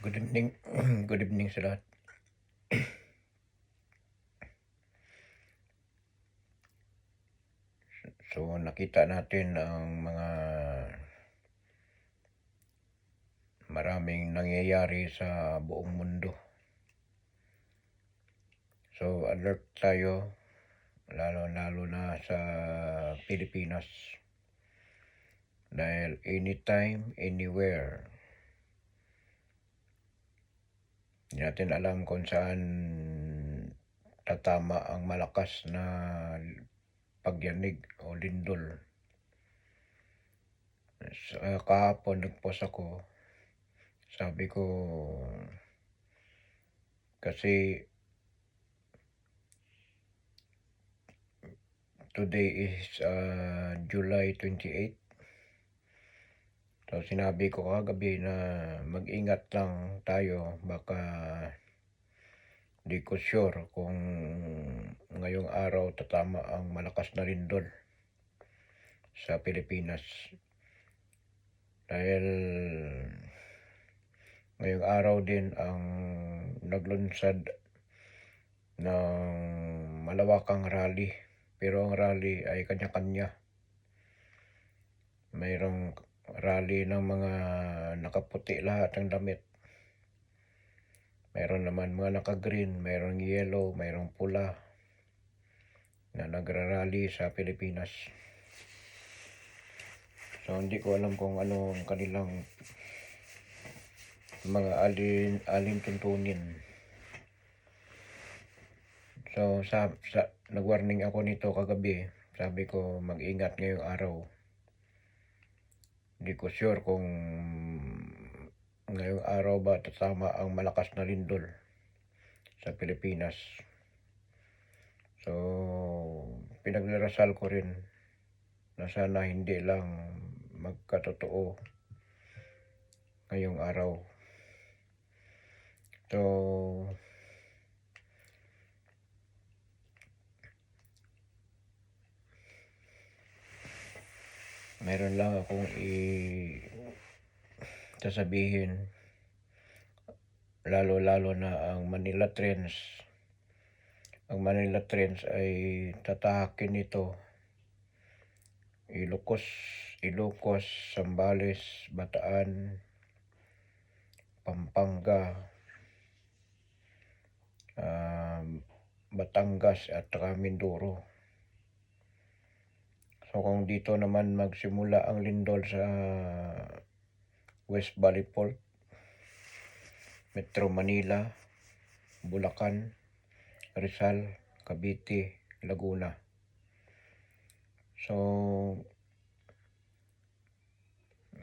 Good evening. Good evening sa lahat. So, nakita natin ang mga maraming nangyayari sa buong mundo. So, alert tayo, lalo na sa Pilipinas. Dahil anytime, anywhere. Hindi natin alam kung saan tatama ang malakas na pagyanig o lindol. Kahapon nagpost ako, sabi ko kasi today is July 28. So sinabi ko kagabi na mag-ingat lang tayo, baka di ko sure kung ngayong araw tatama ang malakas na lindol sa Pilipinas. Dahil ngayong araw din ang naglunsad ng malawakang rally. Pero ang rally ay kanya-kanya. Mayroong rally ng mga nakaputi lahat ng damit. Mayroon naman mga naka-green, mayroong yellow, mayroong pula na nagrarally sa Pilipinas. So hindi ko alam kung ano ang kanilang mga alin tuntunin. So nag-warning ako nito kagabi. Sabi ko mag-ingat ngayong araw. Hindi ko sure kung ngayong araw ba tatama ang malakas na lindol sa Pilipinas. So pinagdarasal ko rin na sana hindi lang magkatotoo ngayong araw. So meron lang akong sasabihin, lalo na ang Manila Trends. Ang Manila Trends ay tatahakin nito Ilocos, Zambales, Bataan, Pampanga, Batangas at Mindoro. So kung dito naman magsimula ang lindol sa West Valley Fault, Metro Manila, Bulacan, Rizal, Cavite, Laguna. So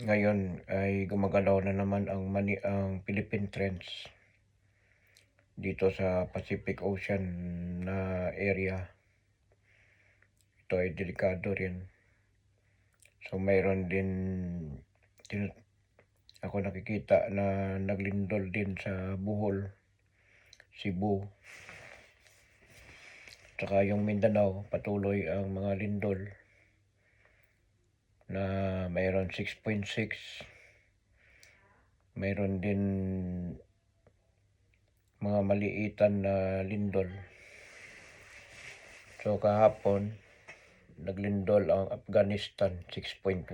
ngayon ay gumagalaw na naman ang Philippine Trends dito sa Pacific Ocean na area. Ito ay delikado rin. So mayroon din ako nakikita na naglindol din sa Bohol, Cebu, saka yung Mindanao. Patuloy ang mga lindol na mayroon 6.6. Mayroon din mga maliitan na lindol. So kahapon naglindol ang Afghanistan 6.1.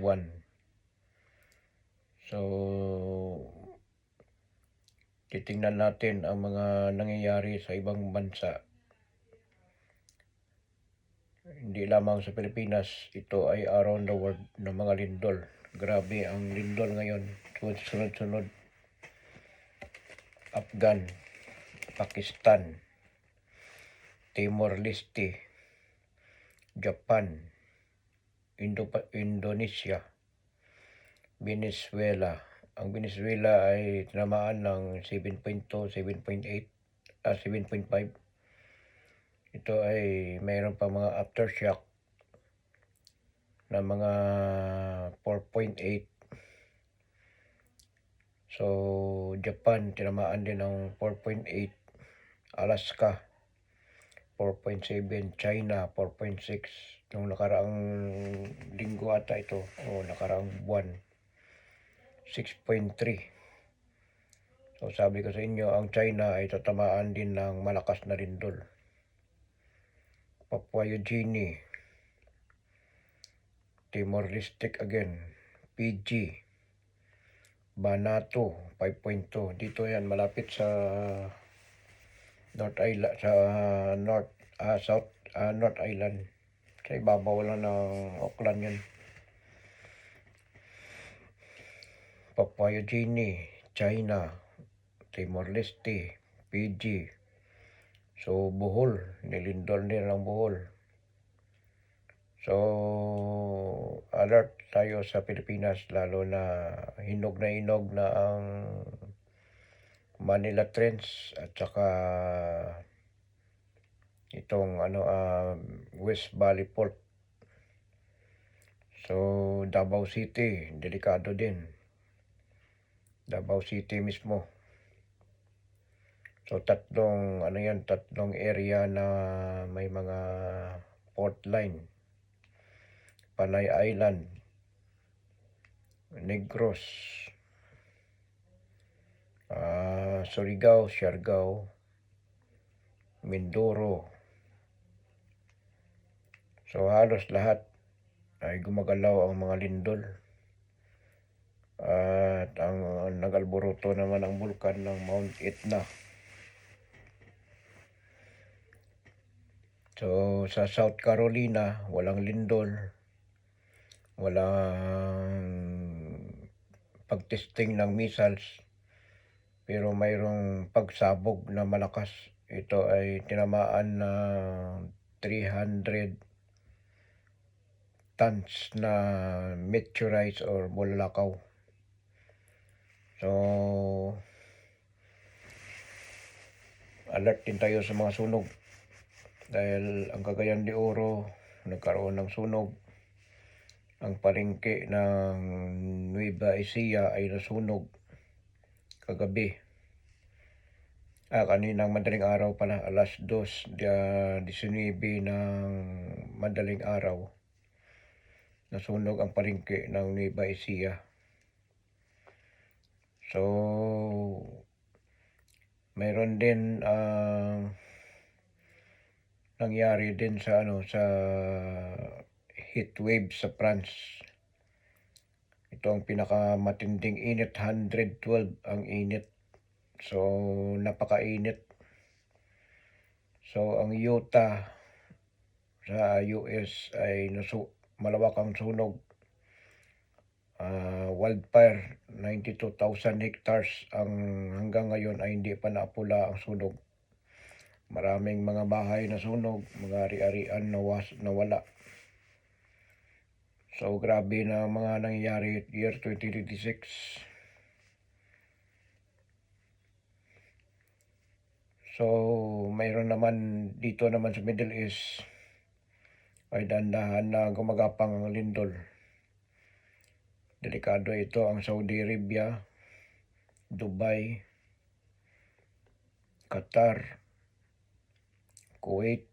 So titingnan natin ang mga nangyayari sa ibang bansa. Hindi lamang sa Pilipinas, ito ay around the world ng mga lindol. Grabe ang lindol ngayon, sunod-sunod. Afghan, Pakistan, Timor-Leste, Japan, Indonesia, Venezuela. Ang Venezuela ay tinamaan ng 7.2, 7.8, 7.5. Ito ay mayroon pa mga aftershock na mga 4.8. So Japan tinamaan din ng 4.8, Alaska 4.7, China 4.6. Nung nakaraang linggo ata ito, o nakaraang buwan, 6.3. So So sabi ko sa inyo, ang China ay tatamaan din ng malakas na lindol. Papua New Guinea, Timor Leste again, Fiji, Vanuatu 5.2. Dito yan malapit sa North Island, sa North Island. Sa ibabaw lang ng Auckland yan. Papua New Guinea, China, Timor Leste, Fiji. So Bohol, nilindol din ang Bohol. So alert tayo sa Pilipinas, lalo na hinog na ang Manila Trench at saka itong West Valley Fault. So Davao City, delikado din. Davao City mismo. So tatlong area na may mga fault line. Panay Island, Negros, Surigao, Siargao, Mindoro. So halos lahat ay gumagalaw ang mga lindol. At ang nag-alboruto naman ang bulkan ng Mount Etna. So sa South Carolina, walang lindol. Walang pagtesting ng missiles. Pero mayroong pagsabog na malakas. Ito ay tinamaan na 300 tons na meteorites or bulalakaw. So alert din tayo sa mga sunog. Dahil ang Cagayan de Oro nagkaroon ng sunog. Ang palengke ng Nueva Ecija ay nasunog kagabi. Kaninang madaling araw pala, alas 2:19 ng madaling araw. Nasunog ang palengke ng Nueva Ecija. So mayroon din nangyari din sa heat wave sa France. Ito ang pinakamatinding init, 112 ang init. So napakainit. So ang Utah sa US ay malawak ang sunog. Wildfire, 92,000 hectares ang hanggang ngayon ay hindi pa naapula ang sunog. Maraming mga bahay na sunog, mga ari-arian nawala. So grabe na mga nangyayari year 2026. So mayroon naman dito naman sa Middle East ay dandahan na gumagapang ang lindol. Delikado ito ang Saudi Arabia, Dubai, Qatar, Kuwait,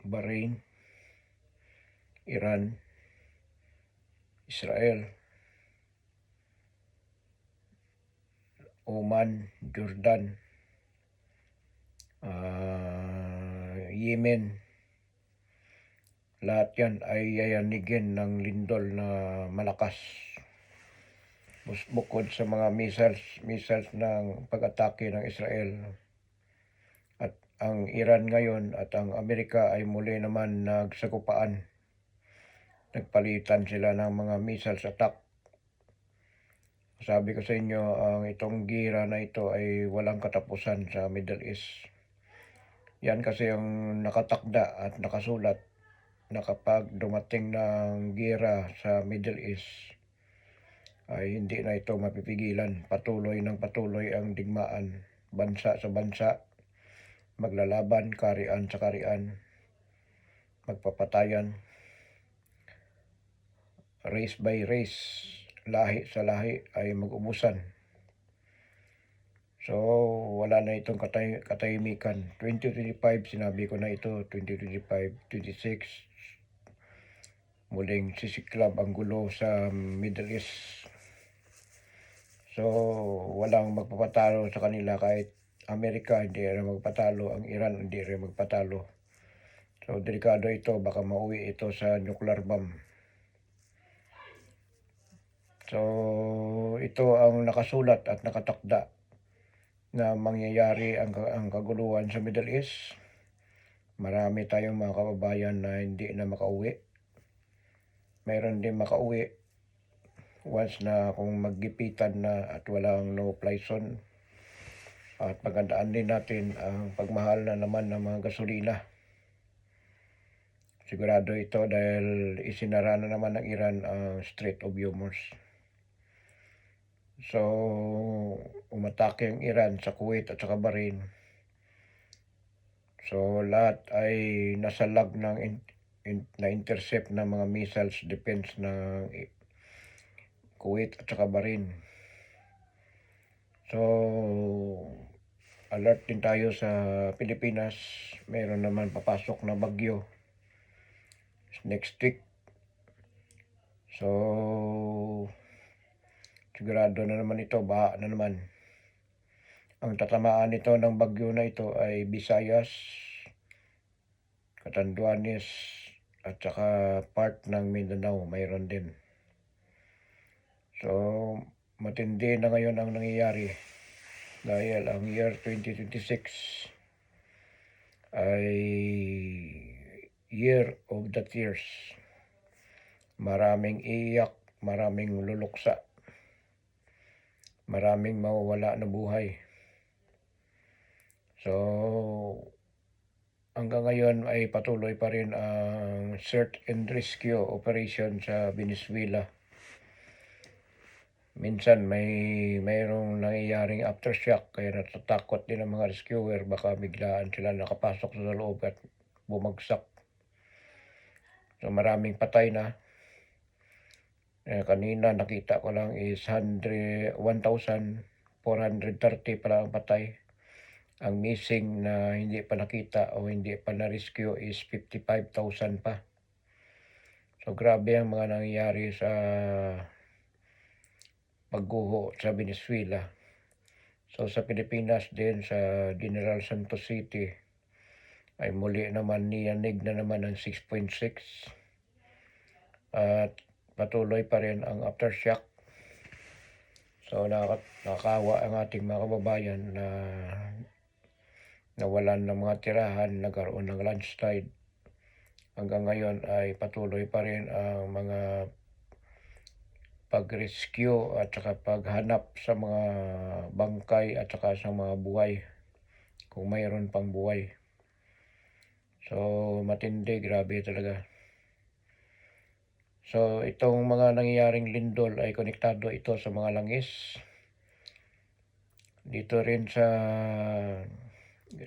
Bahrain, Iran, Israel, Oman, Jordan, Yemen. Lahat yan ay yayanigin ng lindol na malakas. Bukod sa mga missiles ng pag-atake ng Israel. At ang Iran ngayon at ang Amerika ay muli naman nagsagupaan. Nagpalitan sila ng mga missiles attack. Sabi ko sa inyo, ang itong gira na ito ay walang katapusan sa Middle East. Yan kasi ang nakatakda at nakasulat na kapag dumating ng gira sa Middle East, ay hindi na ito mapipigilan. Patuloy ang digmaan. Bansa sa bansa, maglalaban, karian sa karian, magpapatayan, race by race, lahi sa lahi ay mag-ubusan. So wala na itong katahimikan. 2025, sinabi ko na ito, 2025, 26, muling sisiklab ang gulo sa Middle East. So, walang magpapatalo sa kanila kahit Amerika hindi rin magpatalo, ang Iran hindi rin magpatalo. So, delikado ito, baka mauwi ito sa nuclear bomb. So, ito ang nakasulat at nakatakda na mangyayari ang kaguluhan sa Middle East. Marami tayong mga kababayan na hindi na makauwi. Mayroon din makauwi once na kung maggipitan na at walang no-fly zone. At pagandaan din natin ang pagmahal na naman ng mga gasolina. Sigurado ito dahil isinara na naman ng Iran ang Strait of Hormuz. So, umatake ang Iran sa Kuwait at saka Bahrain. So, lahat ay nasalag ng na-intercept ng mga missiles defense ng Kuwait at saka Bahrain. So, alert din tayo sa Pilipinas. Mayroon naman papasok na bagyo next week. So, sigurado na naman ito, baha na naman. Ang tatamaan nito ng bagyo na ito ay Visayas, Catanduanes, at saka part ng Mindanao, mayroon din. So, matindi na ngayon ang nangyayari dahil ang year 2026 ay year of the tears. Maraming iyak, maraming luluksa, maraming mawawala na buhay. So, hanggang ngayon ay patuloy pa rin ang search and rescue operation sa Venezuela. Minsan mayroong nangyayaring aftershock kaya natatakot din ang mga rescuer, baka biglaan sila nakapasok sa loob at bumagsak. So maraming patay na. Kanina nakita ko lang is 1,430 pala ang patay. Ang missing na hindi pa nakita o hindi pa na-rescue is 55,000 pa. So grabe ang mga nangyayari sa pagguho sa Venezuela. So sa Pilipinas din, sa General Santos City, ay muli naman niyanig na naman ng 6.6. At patuloy pa rin ang aftershock. So nakakawa ang ating mga kababayan na nawalan ng mga tirahan, nagkaroon ng landslide. Hanggang ngayon ay patuloy pa rin ang mga pag-rescue at saka paghanap sa mga bangkay at saka sa mga buhay, kung mayroon pang buhay. So matindi, grabe talaga. So itong mga nangyayaring lindol ay konektado ito sa mga langis. Dito rin sa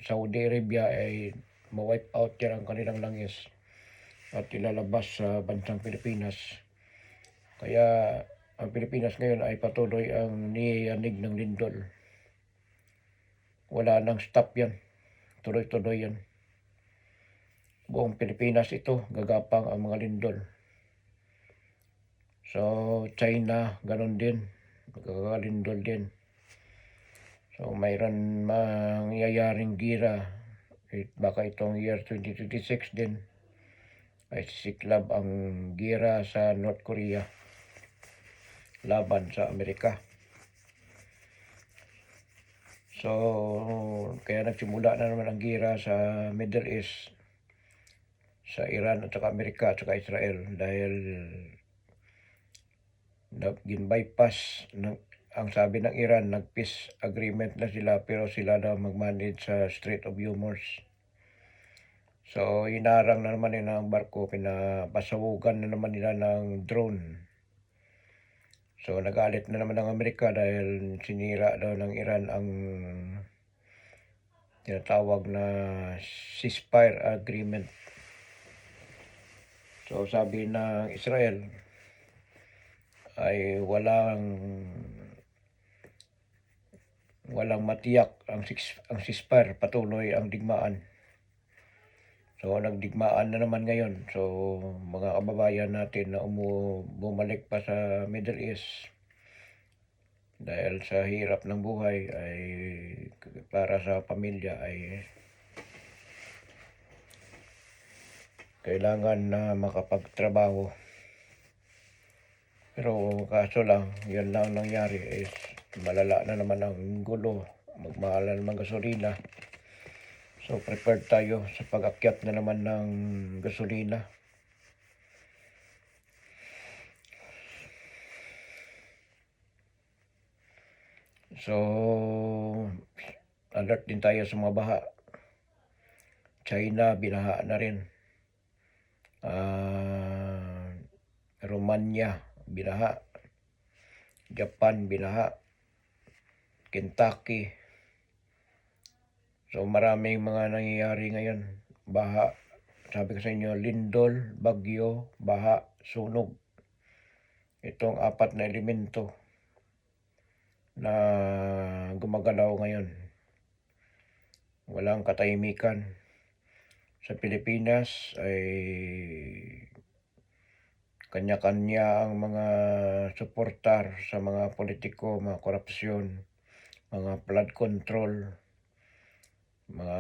Saudi Arabia ay ma-wipe out yan ang kanilang langis at ilalabas sa bansang Pilipinas. Kaya ang Pilipinas ngayon ay patuloy ang niyanig ng lindol. Wala nang stop yan. Tuloy-tuloy yan. Buong Pilipinas ito, gagapang ang mga lindol. So, China, ganun din. Gagalindol din. So, mayroon mangyayaring gira. Baka itong year 2026 din ay sisiklab ang gira sa North Korea laban sa Amerika. So, kaya nagsimula na naman ang gira sa Middle East, sa Iran at saka Amerika at saka Israel dahil gin-bypass ang sabi ng Iran, nag-peace agreement na sila pero sila daw mag-manage sa Strait of Hormuz. So, hinarang na naman nila ang barko, pinapasawugan na naman nila ng drone. So, nagalit na naman ang Amerika dahil sinira daw ng Iran ang tinatawag na ceasefire agreement. So, sabi ng Israel ay walang matiyak ang ceasefire, patuloy ang digmaan. So nagdigmaan na naman ngayon. So mga kababayan natin na bumalik pa sa Middle East, Dahil sa hirap ng buhay ay para sa pamilya ay kailangan na makapagtrabaho. Pero kaso lang, yan lang nangyari is malala na naman ang gulo, magmahal na naman gasolina. So prepared tayo sa pag-akyat na naman ng gasolina. So alert din tayo sa mga baha. China, binaha na rin. Romania, binaha. Japan, binaha. Kentucky. So maraming mga nangyayari ngayon. Baha, sabi ko sa inyo, lindol, bagyo, baha, sunog. Itong apat na elemento na gumagalaw ngayon. Walang katahimikan. Sa Pilipinas ay kanya-kanya ang mga suportar sa mga politiko, mga korupsyon, mga flood control, mga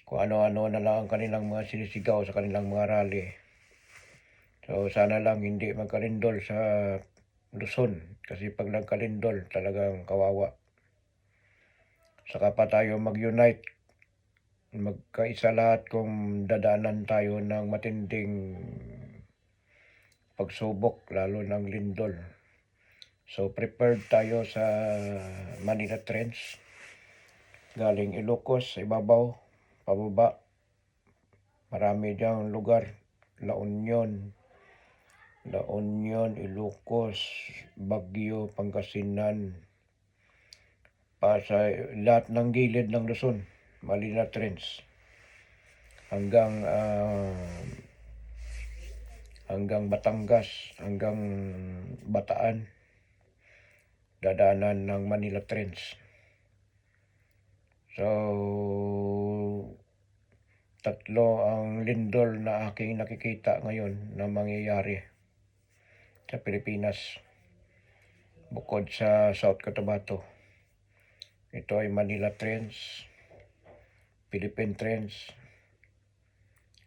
kung ano-ano na lang ang kanilang mga sinisigaw sa kanilang mga rally. So sana lang hindi magkalindol sa Luzon kasi pag nagkalindol talagang kawawa. Saka pa tayo mag-unite, magkaisa lahat kung dadaanan tayo ng matinding pagsubok lalo ng lindol. So prepared tayo sa Manila Trench galing Ilocos sa ibabaw pababa. Marami diyang lugar, La Union, Ilocos, Baguio, Pangasinan, Pasay, lahat ng gilid ng Luzon, Manila Trench hanggang Batangas, hanggang Bataan, dadaanan ng Manila Trench. So tatlo ang lindol na aking nakikita ngayon na mangyayari sa Pilipinas bukod sa South Cotabato. Ito ay Manila Trench, Philippine Trench,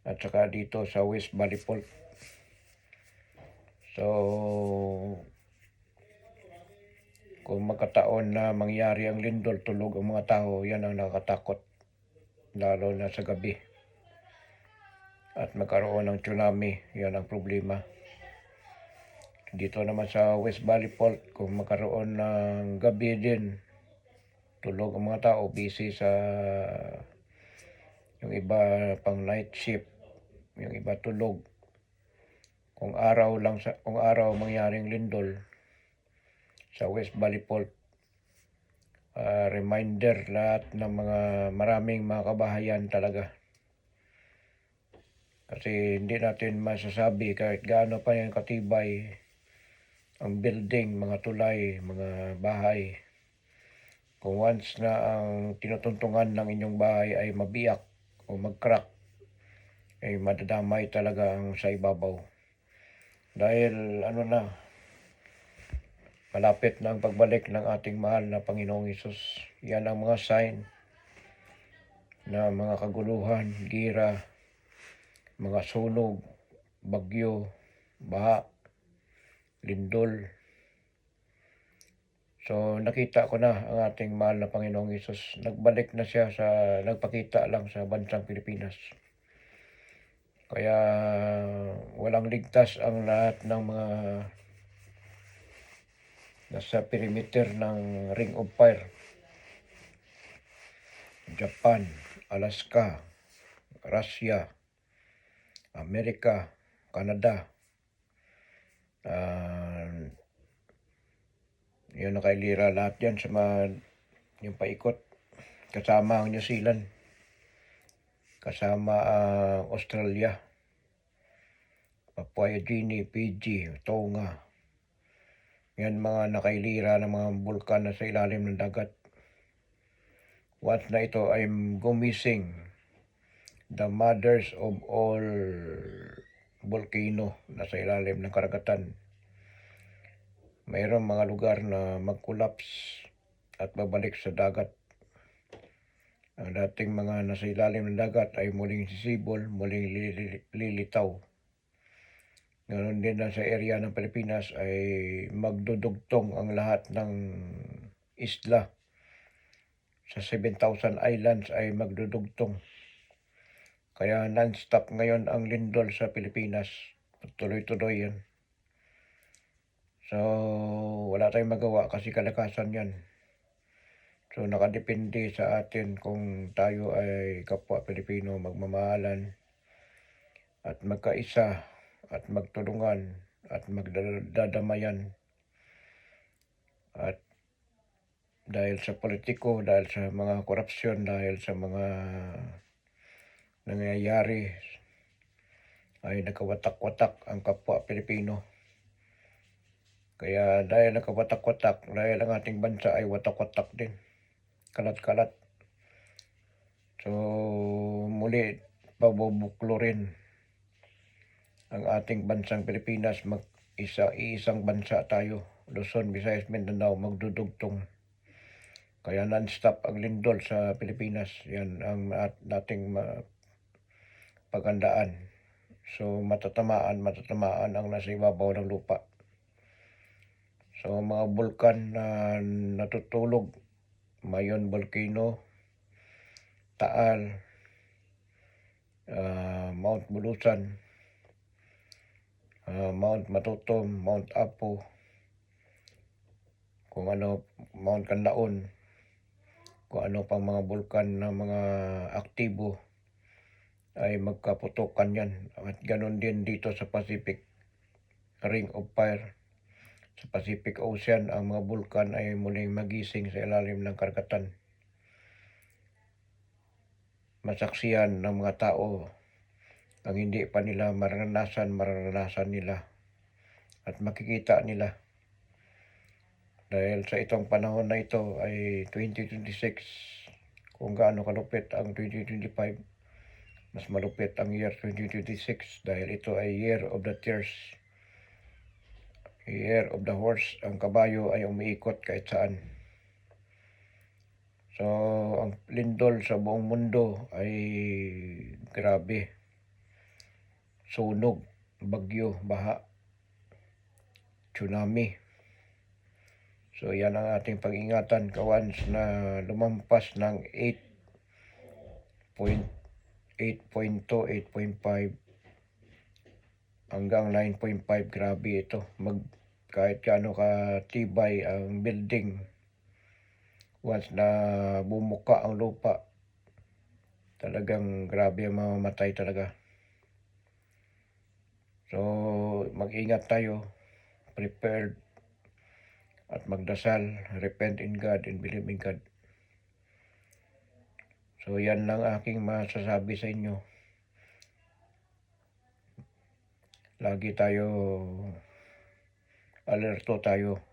at saka dito sa West Valley Fault. So kung magkataon na mangyari ang lindol, tulog ang mga tao, yan ang nakakatakot, lalo na sa gabi. At magkaroon ng tsunami, yan ang problema. Dito naman sa West Valley Fault, kung magkaroon ng gabi din, tulog ang mga tao, busy sa yung iba pang night shift, yung iba tulog. Kung araw mangyaring lindol sa West Valley Fault, reminder lahat ng maraming mga kabahayan talaga. Kasi hindi natin masasabi kahit gaano pa yung katibay ang building, mga tulay, mga bahay. Kung once na ang tinutuntungan ng inyong bahay ay mabiyak o mag-crack, ay madadamay talaga ang sa ibabaw. Dahil malapit na ang pagbalik ng ating mahal na Panginoong Hesus. Yan ang mga sign na mga kaguluhan, gira, mga sunog, bagyo, baha, lindol. So nakita ko na ang ating mahal na Panginoong Hesus. Nagbalik na siya nagpakita lang sa bansang Pilipinas. Kaya walang ligtas ang lahat ng mga nasa perimeter ng Ring of Fire. Japan, Alaska, Russia, Amerika, Canada. Yun nakailira lahat yan sa yung paikot. Kasama ang New Zealand. Kasama ang Australia. Papua New Guinea, Fiji, Tonga. Yan mga nakailira ng mga bulkan na sa ilalim ng dagat. Once na ito ay gumising, the mothers of all volcano na sa ilalim ng karagatan, mayroong mga lugar na mag-collapse at babalik sa dagat. Ang dating mga nasa ilalim ng dagat ay muling sisibol, muling lilitaw. Ganoon din na sa area ng Pilipinas ay magdudugtong ang lahat ng isla. Sa 7,000 islands ay magdudugtong. Kaya non-stop ngayon ang lindol sa Pilipinas. Tuloy-tuloy yan. So, wala tayong magawa kasi kalakasan yan. So, nakadepende sa atin kung tayo ay kapwa Pilipino magmamahalan at magkaisa at magtulungan at magdadamayan. At dahil sa politiko, dahil sa mga korupsyon, dahil sa mga nangyayari ay nakawatak-watak ang kapwa Pilipino. Kaya dahil nakawatak-watak, dahil ang ating bansa ay watak-watak din, kalat-kalat. So muli pabubuklo rin ang ating bansang Pilipinas, iisang bansa tayo. Luzon, Visayas, Mindanao magdudugtong. Kaya non-stop ang lindol sa Pilipinas. Yan ang nating paghandaan. So matatamaan ang nasa ibabaw ng lupa. So mga bulkan na natutulog, Mayon Volcano, Taal, Mount Bulusan, Mount Matutom, Mount Apo, Mount Canlaon, kung ano pang mga bulkan na mga aktibo ay magkaputukan yan. At ganon din dito sa Pacific Ring of Fire. Sa Pacific Ocean, ang mga bulkan ay muling magising sa ilalim ng karagatan. Masaksiyan ng mga tao ang hindi pa nila maranasan nila at makikita nila. Dahil sa itong panahon na ito ay 2026, kung gaano kalupit ang 2025, mas malupit ang year 2026 dahil ito ay year of the tears, year of the horse. Ang kabayo ay umiikot kahit saan. So, ang lindol sa buong mundo ay grabe. Sunog, bagyo, baha, tsunami. So, yan ang ating pag-ingatan kawans na lumampas ng 8.2, 8.5 hanggang 9.5. Grabe ito. Kahit gaano katibay ang building, once na bumuka ang lupa, talagang grabe ang mamamatay talaga. So, mag-ingat tayo, prepared, at magdasal, repent in God and believe in God. So, yan lang aking masasabi sa inyo. Lagi tayo, alerto tayo.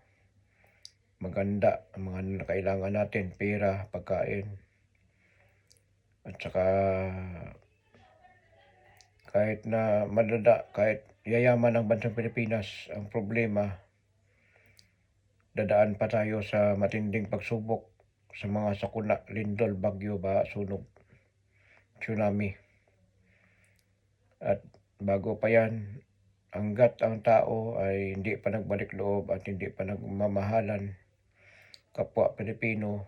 Maganda ang mga kailangan natin, pera, pagkain. At saka, kahit na kahit yayaman ang bansang Pilipinas, ang problema, dadaan pa tayo sa matinding pagsubok sa mga sakuna, lindol, bagyo, baha, sunog, tsunami. At bago pa yan, hanggat ang tao ay hindi pa nagbalik loob at hindi pa nagmamahalan, kapwa Pilipino,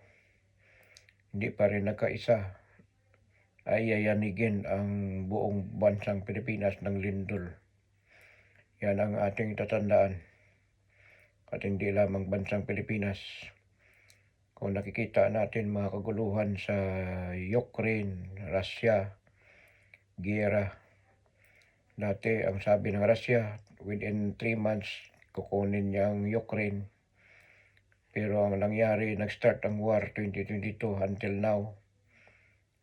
hindi pa rin nagkaisa, ay yayanigin ang buong bansang Pilipinas ng lindol. Yan ang ating tatandaan. At hindi lamang bansang Pilipinas. Kung nakikita natin mga kaguluhan sa Ukraine, Russia, giyera. Dati ang sabi ng Russia, within 3 months kukunin niya ang Ukraine. Pero ang nangyari, nag-start ang war 2022 until now,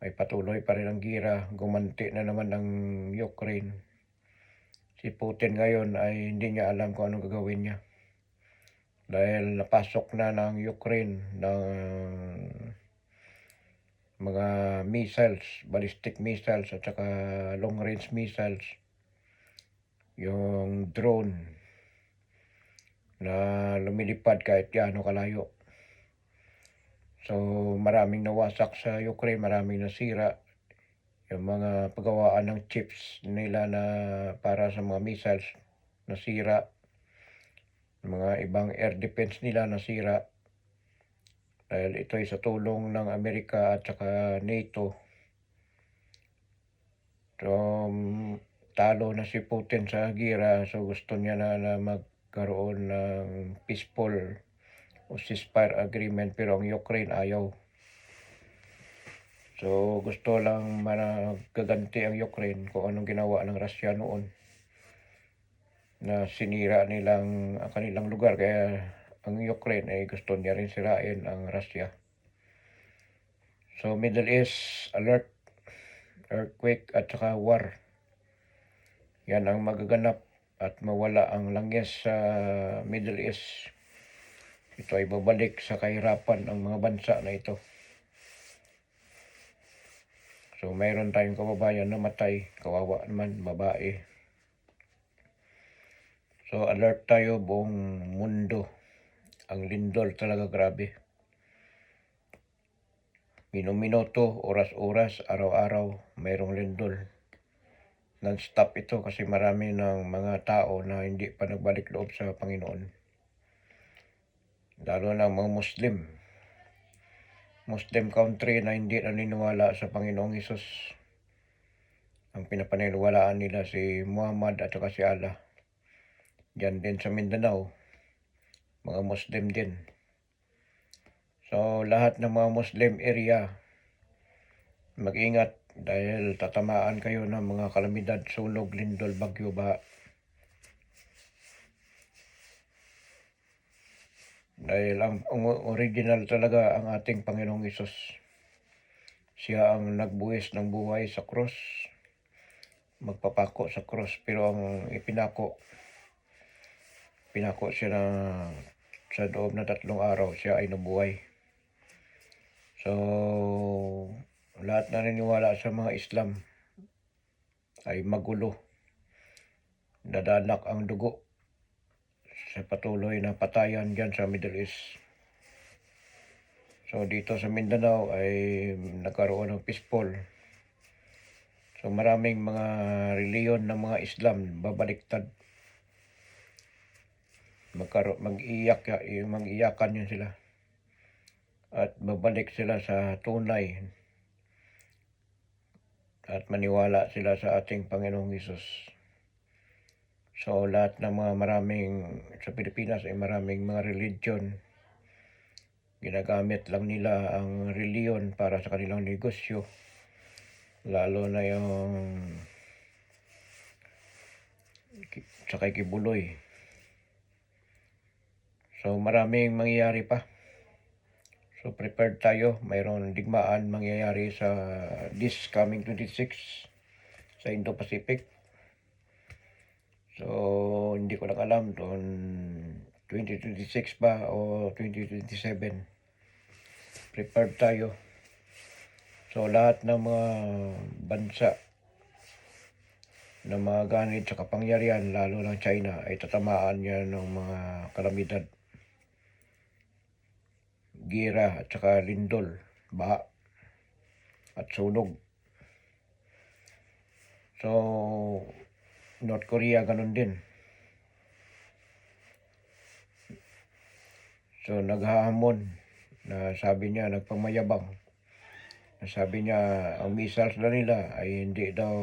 ay patuloy pa rin ang giyera. Gumanti na naman ang Ukraine. Si Putin ngayon ay hindi niya alam kung anong gagawin niya. Dahil napasok na ng Ukraine ng mga missiles, ballistic missiles at saka long-range missiles, yung drone. na lumilipad kahit gaano kalayo. So maraming nawasak sa Ukraine, maraming nasira. Yung mga paggawaan ng chips nila na para sa mga missiles nasira. Mga ibang air defense nila nasira. Dahil ito ay sa tulong ng Amerika at saka NATO. So talo na si Putin sa gira, so gusto niya na magkaroon ng peaceful o ceasefire agreement, pero ang Ukraine ayaw. So gusto lang magaganti ang Ukraine kung anong ginawa ng Russia noon na sinira nilang ang kanilang lugar, kaya ang Ukraine ay gusto niya rin sirain ang Russia. So Middle East alert, earthquake at saka war. Yan ang magaganap at mawala ang langis sa Middle East. Ito ay babalik sa kahirapan ang mga bansa na ito. So mayroon tayong kababayan na matay, kawawa naman, babae. So alert tayo buong mundo. Ang lindol talaga grabe. Minuto, oras-oras, araw-araw, mayroong lindol. Non-stop ito kasi marami ng mga tao na hindi pa nagbalik loob sa Panginoon. Lalo na mga Muslim country na hindi naniniwala sa Panginoong Hesus. Ang pinapaniwalaan nila si Muhammad at saka si Allah. Diyan din sa Mindanao, mga Muslim din. So lahat ng mga Muslim area, mag-ingat dahil tatamaan kayo ng mga kalamidad, sunog, lindol, bagyo, baha. Dahil ang original talaga ang ating Panginoong Hesus. Siya ang nagbuwis ng buhay sa cross, magpapako sa cross, pero ang pinako siya na sa loob na 3 araw siya ay nabuhay. So lahat na naniniwala sa mga Islam ay magulo, dadanak ang dugo sa patuloy na patayan dyan sa Middle East. So dito sa Mindanao ay nagkaroon ng peaceful. So maraming mga reliyon ng mga Islam babaliktad. Mag-iyakan yun sila. At babalik sila sa tunay. At maniwala sila sa ating Panginoong Hesus. So lahat ng mga sa Pilipinas ay maraming mga religion. Ginagamit lang nila ang reliyon para sa kanilang negosyo. Lalo na yung sa kay Kibuloy. So maraming mangyayari pa. So prepared tayo. Mayroon digmaan mangyayari sa this coming 26 sa Indo-Pacific. So hindi ko lang alam doon 2026 ba o 2027. Prepared tayo. So lahat ng mga bansa na mga ganit sa kapangyarihan, lalo ng China, ay tatamaan niya ng mga kalamidad. Gira at saka lindol, baha at sunog. So North Korea ganun din. So naghahamon na sabi niya, nagpamayabang. Sabi niya ang missiles na nila ay hindi daw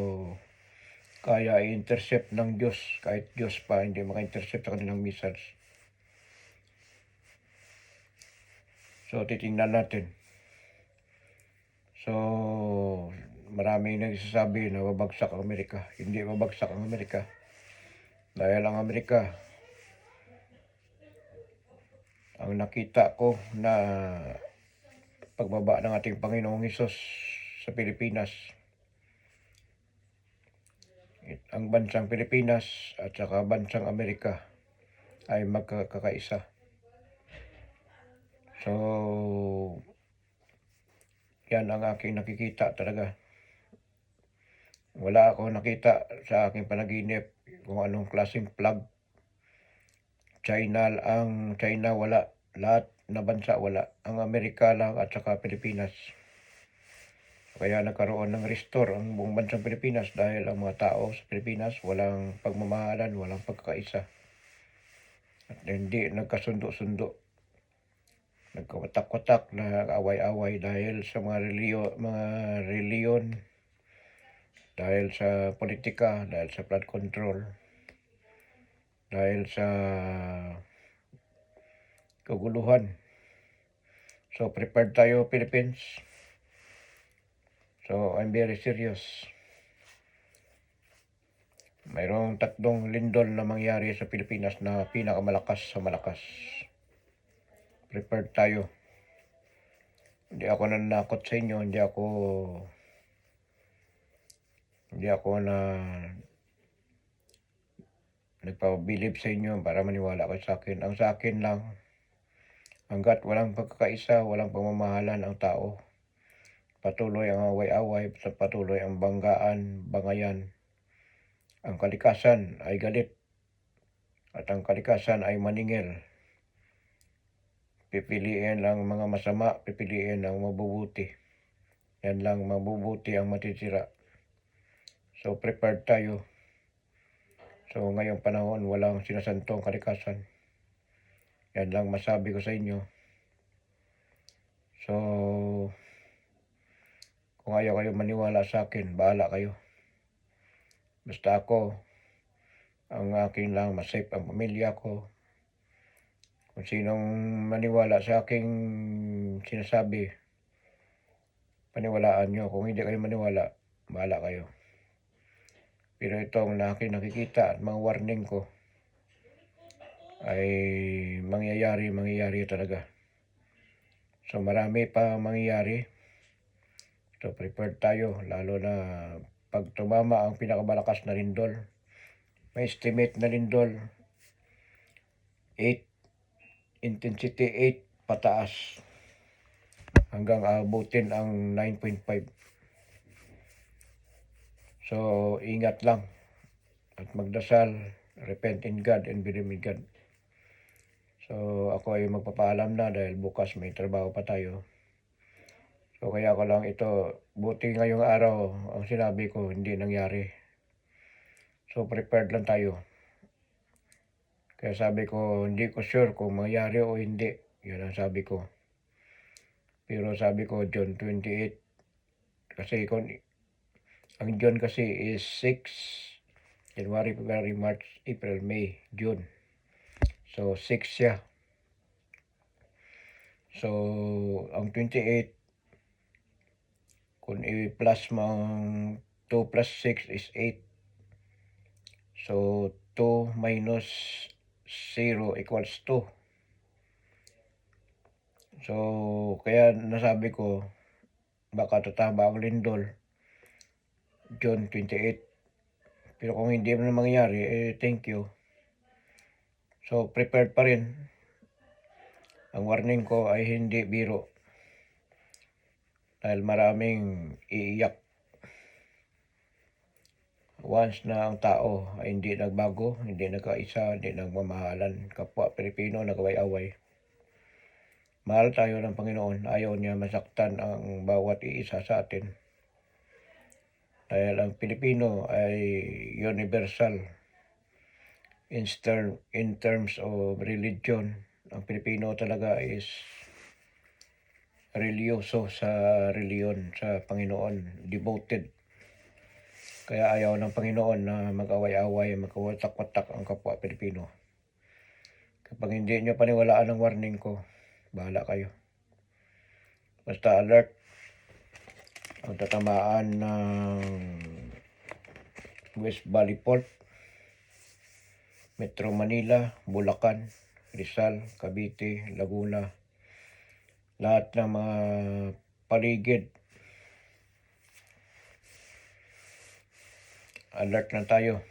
kaya i-intercept ng Diyos. Kahit Diyos pa hindi maka-intercept sa kanilang missiles. So titingnan natin. So maraming nagsasabi na babagsak ang Amerika. Hindi babagsak ang Amerika. Dahil ang Amerika, ang nakita ko na pagbaba ng ating Panginoong Hesus sa Pilipinas, ang bansang Pilipinas at saka bansang Amerika ay magkakaisa. So yan ang aking nakikita talaga. Wala ako nakita sa aking panaginip kung anong klaseng flag. China wala. Lahat na bansa wala. Ang Amerika lang at saka Pilipinas. Kaya nagkaroon ng restore ang buong bansang Pilipinas dahil ang mga tao sa Pilipinas walang pagmamahalan, walang pagkakaisa. At hindi nagkasundo-sundo. Nagkawatak-watak na away-away dahil sa mga reliyon, dahil sa politika, dahil sa flood control, dahil sa kaguluhan. So prepared tayo, Philippines. So I'm very serious. Mayroong 3 lindol na mangyari sa Pilipinas na pinakamalakas sa malakas. Prepared tayo. Hindi ako nanakot sa inyo, hindi ako na nagpabilib sa inyo para maniwala kayo sa akin. Ang sa akin lang, hanggat walang pagkakaisa, walang pamamahalan ang tao, patuloy ang away-away, patuloy ang banggaan, bangayan, ang kalikasan ay galit at ang kalikasan ay maningil. Pipiliin ang mga masama, pipiliin ang mabubuti. Yan lang, mabubuti ang matitira. So prepared tayo. So ngayong panahon walang sinasantong kalikasan. Yan lang masabi ko sa inyo. So kung ayaw kayo maniwala sa akin, bahala kayo. Basta ako, ang akin lang, masafe ang pamilya ko. Kung sinong maniwala sa aking sinasabi, paniwalaan nyo. Kung hindi kayo maniwala, bahala kayo. Pero itong aking nakikita at mga warning ko ay mangyayari talaga. So marami pa mangyayari. So prepared tayo, lalo na pag tumama ang pinakamalakas na lindol. May estimate na lindol, 8, intensity 8 pataas hanggang abutin ang 9.5. So ingat lang at magdasal, repent in God and believe in God. So ako ay magpapaalam na dahil bukas may trabaho pa tayo. So kaya ko lang ito, buti ngayong araw ang sinabi ko hindi nangyari. So prepared lang tayo. Kaya sabi ko, hindi ko sure kung mangyari o hindi. Yan ang sabi ko. Pero sabi ko, June 28. Kasi ang June kasi is 6. January, February, March, April, May, June. So 6 siya. So ang 28, kung i-plus mo ang 2 plus 6 is 8. So 2 minus 0 equals 2. So kaya nasabi ko, baka tatama ang lindol June 28. Pero kung hindi na mangyari, thank you. So prepared pa rin. Ang warning ko ay hindi biro. Dahil maraming iiyak. Once na ang tao ay hindi nagbago, hindi nagkaisa, hindi nagmamahalan, kapwa Pilipino nagaway-away. Mahal tayo ng Panginoon, ayaw niya masaktan ang bawat iisa sa atin. Dahil ang Pilipino ay universal. In terms of religion, ang Pilipino talaga is religyoso sa reliyon, sa Panginoon, devoted. Kaya ayaw ng Panginoon na mag-away-away, magkawatak-watak ang kapwa Pilipino. Kapag hindi nyo paniwalaan ang warning ko, bahala kayo. Basta alert, ang tatamaan ng West Valley Port, Metro Manila, Bulacan, Rizal, Cavite, Laguna, lahat ng mga paligid. Alert na tayo.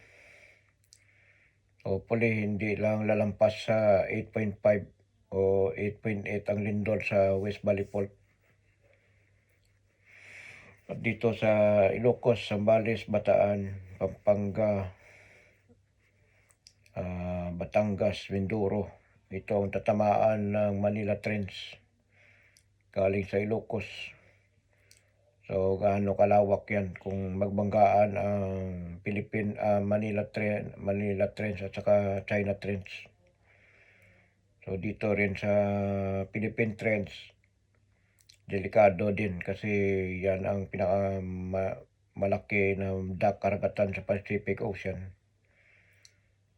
Hopefully, hindi lang lalampas sa 8.5 o 8.8 ang lindol sa West Valley Fault. At dito sa Ilocos, Zambales, Bataan, Pampanga, Batangas, Mindoro. Ito ang tatamaan ng Manila Trench galing sa Ilocos. So gaano kalawak yan kung magbanggaan ang Manila Trench at saka China Trench. So dito rin sa Philippine Trench, delikado din kasi yan ang malaki na karagatan sa Pacific Ocean.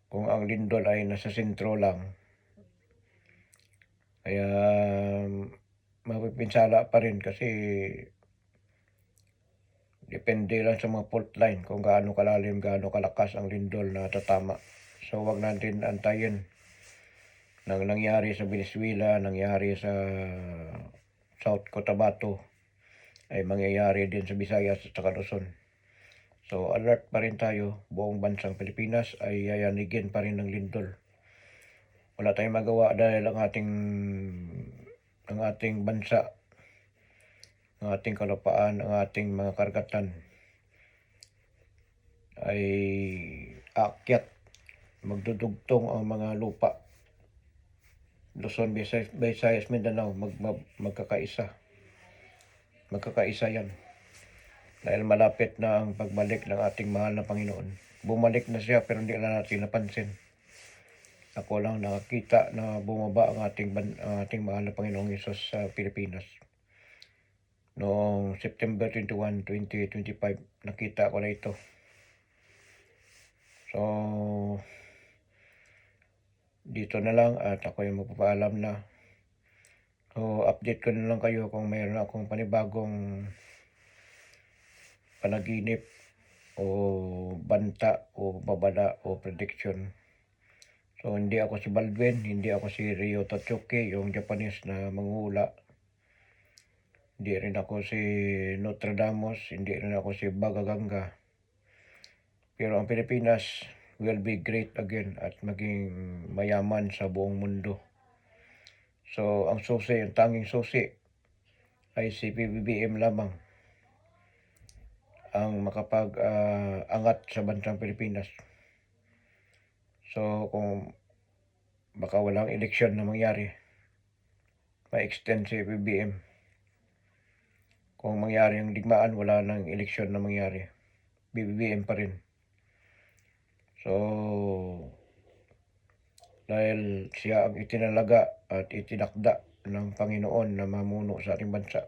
Kung ang lindol ay nasa sentro lang, kaya mapipinsala pa rin kasi depende lang sa mga fault line kung gaano kalalim, gaano kalakas ang lindol na tatama. So wag natin antayin nang nangyari sa Venezuela, nangyari sa South Cotabato, ay mangyayari din sa Visayas at saka Luzon. So alert pa rin tayo, buong bansang Pilipinas ay yayanigin pa rin ng lindol. Wala tayong magawa dahil ang ating bansa, ang ating kalupaan, ang ating mga karagatan ay aakyat, magdudugtong ang mga lupa. Luzon, Visayas, Mindanao, magkakaisa yan. Dahil malapit na ang pagbalik ng ating mahal na Panginoon. Bumalik na siya pero hindi na natin napansin. Ako lang nakakita na bumaba ang ating mahal na Panginoong Hesus sa Pilipinas. Noong September 21, 2025, nakita ko na ito. So, dito na lang at ako yung magpapaalam na. So, update ko na lang kayo kung mayroon akong panibagong panaginip o banta o babala o prediction. So, hindi ako si Baldwin, hindi ako si Ryo Tatsuki, yung Japanese na manghula. Hindi rin ako si Nostradamus, hindi rin ako si Bagaganga. Pero ang Pilipinas will be great again at maging mayaman sa buong mundo. So, ang tanging susi ay si PBBM lamang ang makapag-angat sa bansang Pilipinas. So, kung baka walang eleksyon na mangyari, ma-extend si PBBM. Kung mangyari ang digmaan, wala nang eleksyon na mangyari. BBM pa rin. So, dahil siya ang itinalaga at itinakda ng Panginoon na mamuno sa ating bansa.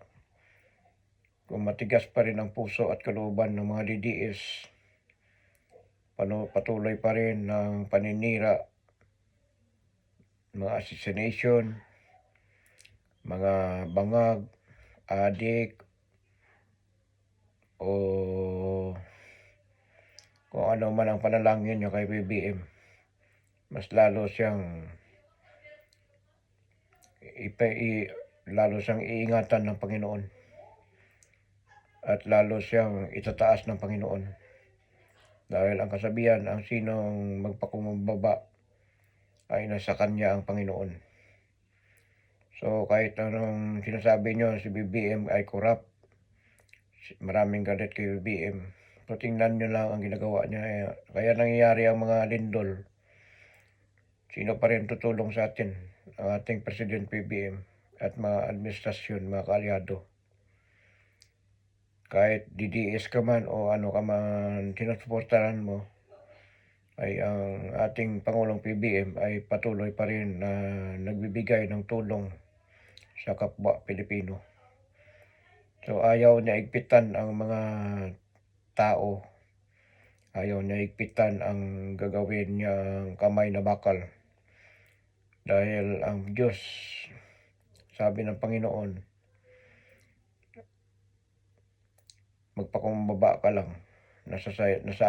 Kung matigas pa rin ang puso at kalooban ng mga DDS, patuloy pa rin ng paninira, mga assassination, mga bangag, adik, o kung ano man ang panalangin niya kay BBM, mas lalo siyang iingatan ng Panginoon at lalo siyang itataas ng Panginoon. Dahil ang kasabihan, ang sinong magpakumbaba ay nasa kanya ang Panginoon. So kahit anong sinasabi nyo, si BBM ay corrupt, maraming galit kay BBM. So tingnan nyo lang ang ginagawa niya. Kaya nangyayari ang mga lindol. Sino pa rin tutulong sa atin? Ang ating President BBM at mga administrasyon, mga kaalyado. Kahit DDS ka man o ano ka man sinusuportahan mo, ay ang ating Pangulong PBM ay patuloy pa rin na nagbibigay ng tulong sa kapwa Pilipino. So ayaw niya igpitan ang mga tao. Ayaw niya igpitan ang gagawin niyang kamay na bakal. Dahil ang Diyos, sabi ng Panginoon, magpakumbaba ka lang. Nasa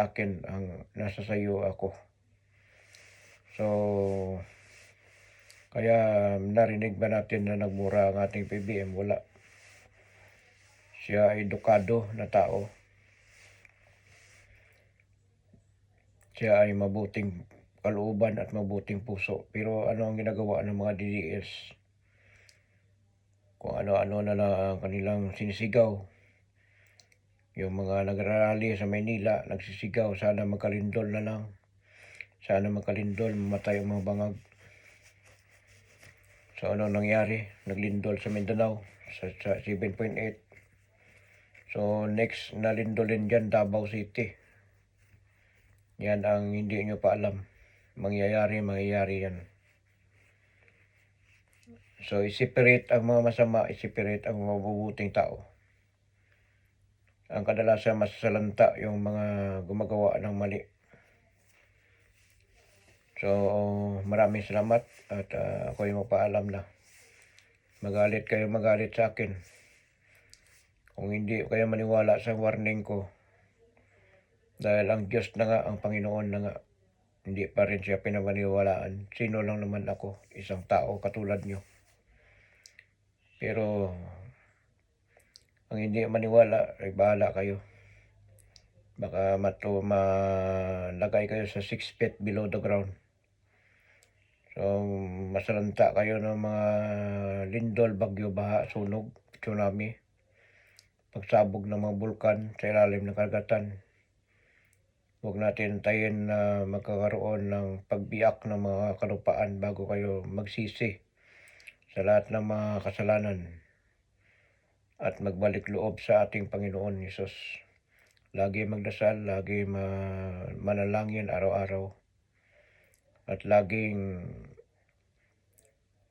akin, nasa sayo ako. So, kaya narinig ba natin na nagmura ang ating PBM? Wala. Siya ay edukado na tao. Siya ay mabuting kalooban at mabuting puso. Pero ano ang ginagawa ng mga DDS? Kung ano-ano na lang ang kanilang sinisigaw. Yung mga nagrarally sa Maynila, nagsisigaw, sana magkalindol na lang. Sana magkalindol, mamatay ang mga bangag. So ano nangyari? Naglindol sa Mindanao sa 7.8. So next na lindolin dyan, Davao City. Yan ang hindi nyo pa alam. Mangyayari yan. So i-separate ang mga masama, i-separate ang mga mabubuting tao. Ang kadalasan masasalanta yung mga gumagawa ng mali. So maraming salamat at ako yung magpaalam na. Magalit sa akin. Kung hindi kayo maniwala sa warning ko, dahil ang Diyos na nga, ang Panginoon na nga, hindi pa rin siya pinamaniwalaan. Sino lang naman ako, isang tao katulad nyo. Pero ang hindi maniwala, ay bahala kayo. Baka malagay kayo sa 6 feet below the ground. So masalanta kayo ng mga lindol, bagyo, baha, sunog, tsunami, pagsabog ng mga bulkan sa ilalim ng karagatan. Huwag natin tayin na magkakaroon ng pagbiyak ng mga kalupaan bago kayo magsisi sa lahat ng mga kasalanan at magbalik loob sa ating Panginoon Hesus. Lagi magdasal, lagi manalangin araw-araw, at laging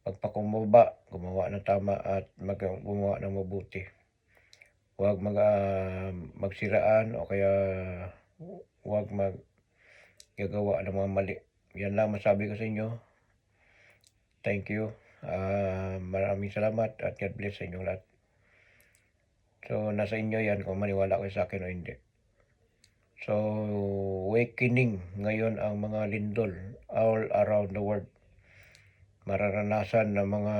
magpakumbaba, gumawa ng tama at gumawa ng mabuti. Huwag magsiraan o kaya huwag maggagawa ng mga mali. Yan lang masabi ko sa inyo. Thank you. Maraming salamat at God bless sa inyong lahat. So nasa inyo yan kung maniwala kayo sa akin o hindi. So awakening ngayon ang mga lindol all around the world. Mararanasan ng mga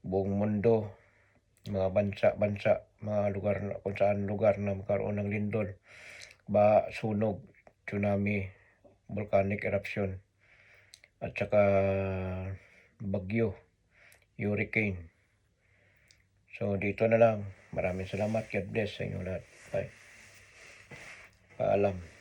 buong mundo, mga bansa, mga lugar, kung saan lugar na magkaroon ng lindol, sunog, tsunami, volcanic eruption, at saka bagyo, hurricane. So dito na lang. Maraming salamat. God bless sa inyo lahat. Bye. Paalam.